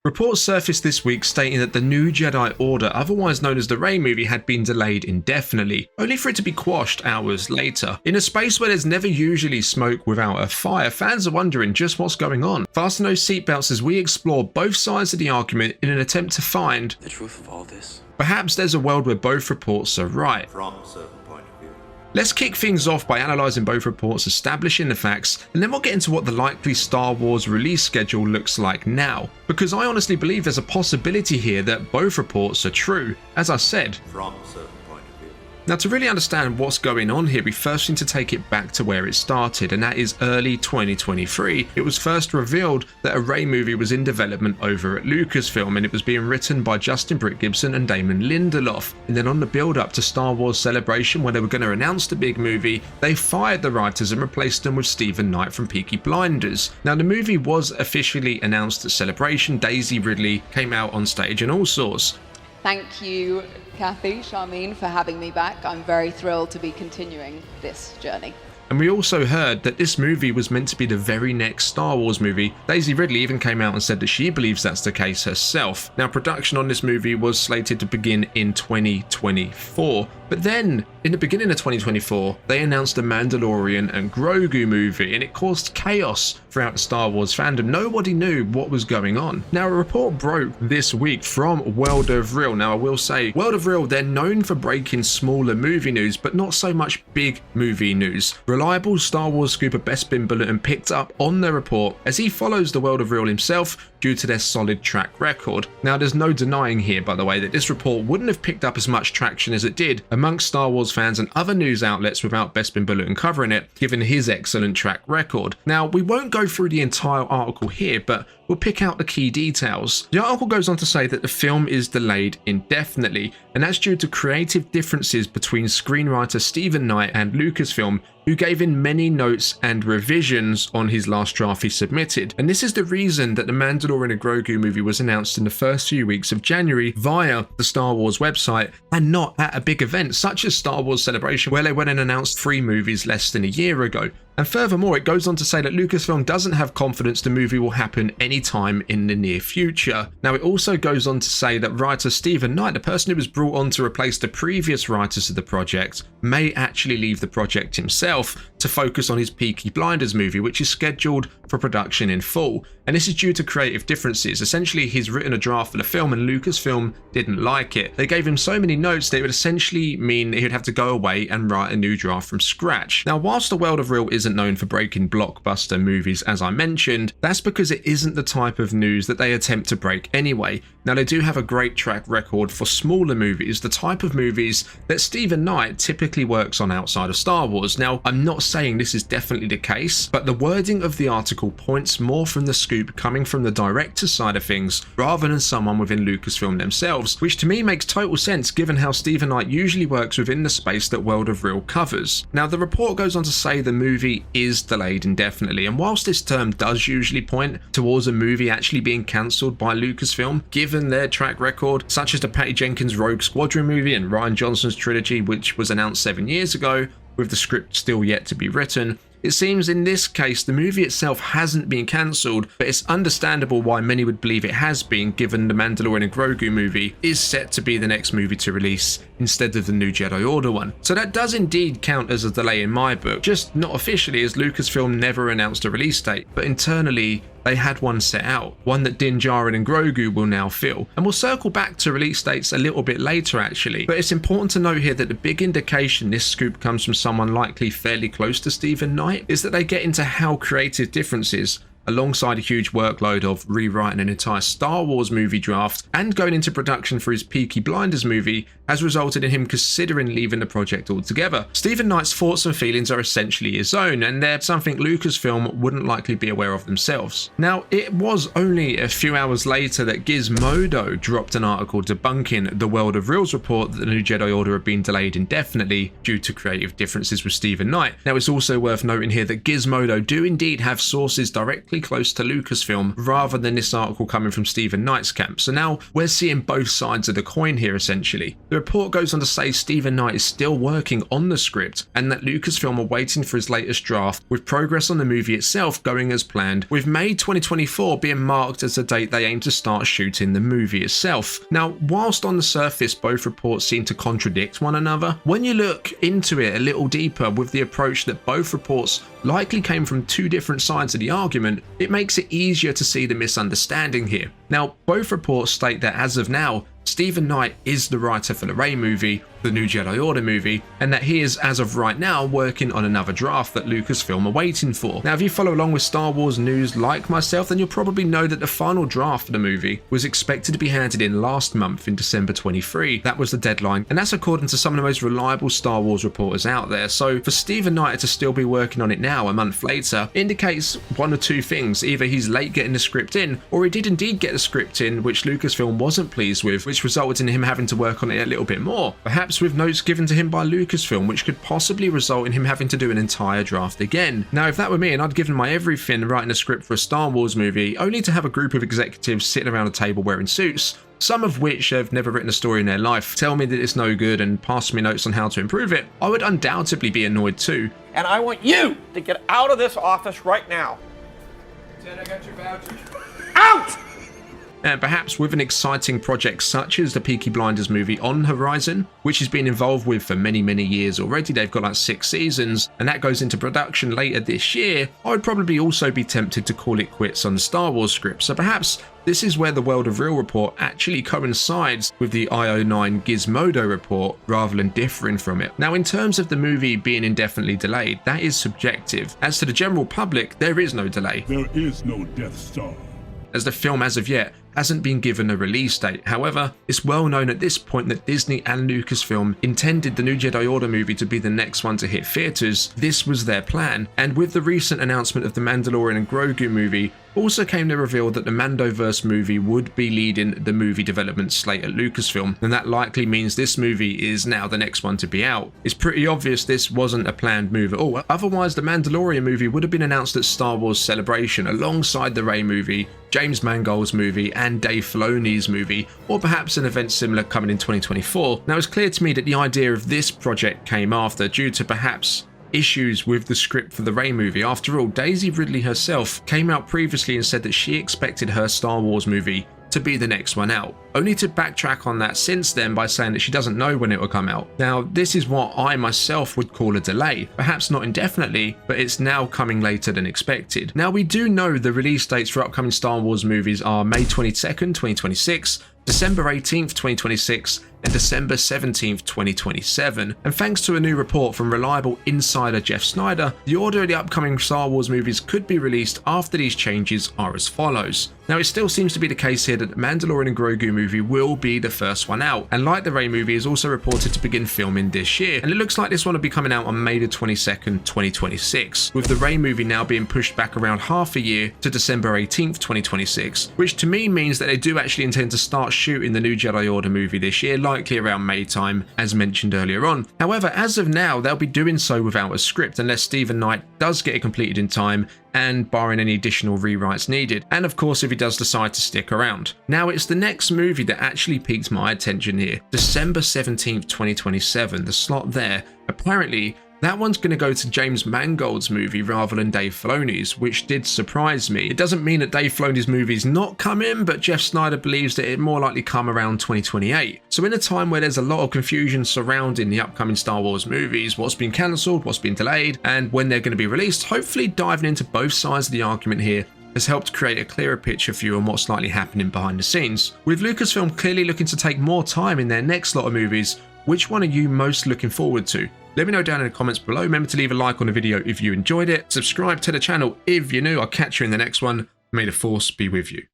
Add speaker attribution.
Speaker 1: Reports surfaced this week stating that the new Jedi Order, otherwise known as the Rey movie, had been delayed indefinitely, only for it to be quashed hours later. In a space where there's never usually smoke without a fire, fans are wondering just what's going on. Fasten those seatbelts as we explore both sides of the argument in an attempt to find
Speaker 2: the truth of all this.
Speaker 1: Perhaps there's a world where both reports are right.
Speaker 2: From a certain point of view.
Speaker 1: Let's kick things off by analysing both reports, establishing the facts, and then we'll get into what the likely Star Wars release schedule looks like now. Because I honestly believe there's a possibility here that both reports are true, as I said.
Speaker 2: From a certain point of view.
Speaker 1: Now, to really understand what's going on here, we first need to take it back to where it started, and that is early 2023. It was first revealed that a Rey movie was in development over at Lucasfilm, and it was being written by Justin Britt Gibson and Damon Lindelof. And then on the build-up to Star Wars Celebration, where they were going to announce the big movie, they fired the writers and replaced them with Stephen Knight from Peaky Blinders. Now, the movie was officially announced at Celebration. Daisy Ridley came out on stage and all sorts.
Speaker 3: Thank you, Kathy, Charmine, for having me back. I'm very thrilled to be continuing this journey.
Speaker 1: And we also heard that this movie was meant to be the very next Star Wars movie. Daisy Ridley even came out and said that she believes that's the case herself. Now, production on this movie was slated to begin in 2024. But then, in the beginning of 2024, they announced the Mandalorian and Grogu movie, and it caused chaos throughout the Star Wars fandom. Nobody knew what was going on. Now, a report broke this week from World of Real. Now, I will say, World of Real, they're known for breaking smaller movie news, but not so much big movie news. Reliable Star Wars scooper Bespin Bulletin picked up on their report as he follows the World of Real himself due to their solid track record. Now, there's no denying here, by the way, that this report wouldn't have picked up as much traction as it did amongst Star Wars fans and other news outlets without Bespin Bulletin covering it, given his excellent track record. Now, we won't go through the entire article here, but we'll pick out the key details. The article goes on to say that the film is delayed indefinitely, and that's due to creative differences between screenwriter Stephen Knight and Lucasfilm, who gave in many notes and revisions on his last draft he submitted. And this is the reason that the Mandalorian and Grogu movie was announced in the first few weeks of January via the Star Wars website and not at a big event such as Star Wars Celebration, where they went and announced 3 movies less than a year ago. And furthermore, it goes on to say that Lucasfilm doesn't have confidence the movie will happen anytime in the near future. Now, it also goes on to say that writer Stephen Knight, the person who was brought on to replace the previous writers of the project, may actually leave the project himself to focus on his Peaky Blinders movie, which is scheduled for production in fall. And this is due to creative differences. Essentially, he's written a draft for the film and Lucasfilm didn't like it. They gave him so many notes that it would essentially mean he would have to go away and write a new draft from scratch. Now, whilst the World of Real isn't known for breaking blockbuster movies, as I mentioned, that's because it isn't the type of news that they attempt to break anyway. Now, they do have a great track record for smaller movies, the type of movies that Stephen Knight typically works on outside of Star Wars. Now, I'm not saying this is definitely the case, but the wording of the article points more from the scoop coming from the director's side of things rather than someone within Lucasfilm themselves, which to me makes total sense given how Stephen Knight usually works within the space that World of Real covers. Now, the report goes on to say the movie is delayed indefinitely, and whilst this term does usually point towards a movie actually being cancelled by Lucasfilm, given their track record, such as the Patty Jenkins Rogue Squadron movie and Rian Johnson's trilogy, which was announced 7 years ago, with the script still yet to be written, it seems in this case the movie itself hasn't been cancelled, but it's understandable why many would believe it has been, given the Mandalorian and Grogu movie is set to be the next movie to release instead of the new Jedi Order one. So that does indeed count as a delay in my book, just not officially, as Lucasfilm never announced a release date, but internally they had one set out, one that Din Djarin and Grogu will now fill. And we'll circle back to release dates a little bit later actually, but it's important to note here that the big indication this scoop comes from someone likely fairly close to Stephen Knight is that they get into how creative differences, alongside a huge workload of rewriting an entire Star Wars movie draft and going into production for his Peaky Blinders movie, has resulted in him considering leaving the project altogether. Stephen Knight's thoughts and feelings are essentially his own, and they're something Lucasfilm wouldn't likely be aware of themselves. Now, it was only a few hours later that Gizmodo dropped an article debunking the World of Real's report that the new Jedi Order had been delayed indefinitely due to creative differences with Stephen Knight. Now, it's also worth noting here that Gizmodo do indeed have sources directly likely close to Lucasfilm rather than this article coming from Stephen Knight's camp. So now we're seeing both sides of the coin here essentially. The report goes on to say Stephen Knight is still working on the script and that Lucasfilm are waiting for his latest draft, with progress on the movie itself going as planned, with May 2024 being marked as the date they aim to start shooting the movie itself. Now, whilst on the surface both reports seem to contradict one another, when you look into it a little deeper with the approach that both reports likely came from two different sides of the argument, it makes it easier to see the misunderstanding here. Now, both reports state that as of now, Stephen Knight is the writer for the Rey movie, the new Jedi Order movie, and that he is, as of right now, working on another draft that Lucasfilm are waiting for. Now, if you follow along with Star Wars news like myself, then you'll probably know that the final draft of the movie was expected to be handed in last month in December 23. That was the deadline, and that's according to some of the most reliable Star Wars reporters out there. So for Stephen Knight to still be working on it now, a month later, indicates one or two things. Either he's late getting the script in, or he did indeed get the script in, which Lucasfilm wasn't pleased with, which resulted in him having to work on it a little bit more. Perhaps with notes given to him by Lucasfilm, which could possibly result in him having to do an entire draft again. Now, if that were me and I'd given my everything writing a script for a Star Wars movie, only to have a group of executives sitting around a table wearing suits, some of which have never written a story in their life, tell me that it's no good and pass me notes on how to improve it, I would undoubtedly be annoyed too.
Speaker 4: And I want you to get out of this office right now.
Speaker 5: Ted, I got your voucher.
Speaker 4: Out!
Speaker 1: And perhaps with an exciting project such as the Peaky Blinders movie on the horizon, which he's been involved with for many years already, they've got like 6 seasons, and that goes into production later this year, I would probably also be tempted to call it quits on the Star Wars script. So perhaps this is where the World of Real report actually coincides with the IO9 Gizmodo report rather than differing from it. Now, in terms of the movie being indefinitely delayed, that is subjective. As to the general public, there is no delay.
Speaker 6: There is no Death Star,
Speaker 1: as the film as of yet hasn't been given a release date. However, it's well known at this point that Disney and Lucasfilm intended the new Jedi Order movie to be the next one to hit theaters. This was their plan, and with the recent announcement of the Mandalorian and Grogu movie, also came the reveal that the Mandoverse movie would be leading the movie development slate at Lucasfilm, and that likely means this movie is now the next one to be out. It's pretty obvious this wasn't a planned move at all. Otherwise, the Mandalorian movie would have been announced at Star Wars Celebration alongside the Rey movie, James Mangold's movie, and Dave Filoni's movie, or perhaps an event similar coming in 2024. Now, it's clear to me that the idea of this project came after, due to perhaps issues with the script for the Rey movie. After all, Daisy Ridley herself came out previously and said that she expected her Star Wars movie to be the next one out, only to backtrack on that since then by saying that she doesn't know when it will come out. Now, this is what I myself would call a delay, perhaps not indefinitely, but it's now coming later than expected. Now, we do know the release dates for upcoming Star Wars movies are May 22nd, 2026, December 18th, 2026, and December 17th, 2027. And thanks to a new report from reliable insider Jeff Snyder, the order of the upcoming Star Wars movies could be released after these changes are as follows. Now, it still seems to be the case here that the Mandalorian and Grogu movie will be the first one out, and like the Rey movie, is also reported to begin filming this year, and it looks like this one will be coming out on May the 22nd, 2026, with the Rey movie now being pushed back around half a year to December 18th, 2026, which to me means that they do actually intend to start shooting the new Jedi Order movie this year, likely around May time, as mentioned earlier on. However, as of now, they'll be doing so without a script, unless Stephen Knight does get it completed in time, and barring any additional rewrites needed, and of course if he does decide to stick around. Now, it's the next movie that actually piqued my attention here. December 17th, 2027, the slot there, apparently that one's going to go to James Mangold's movie rather than Dave Filoni's, which did surprise me. It doesn't mean that Dave Filoni's movie's not coming, but Jeff Snyder believes that it more likely come around 2028. So in a time where there's a lot of confusion surrounding the upcoming Star Wars movies, what's been cancelled, what's been delayed, and when they're going to be released, hopefully diving into both sides of the argument here has helped create a clearer picture for you on what's likely happening behind the scenes. With Lucasfilm clearly looking to take more time in their next lot of movies, which one are you most looking forward to? Let me know down in the comments below. Remember to leave a like on the video if you enjoyed it. Subscribe to the channel if you're new. I'll catch you in the next one. May the Force be with you.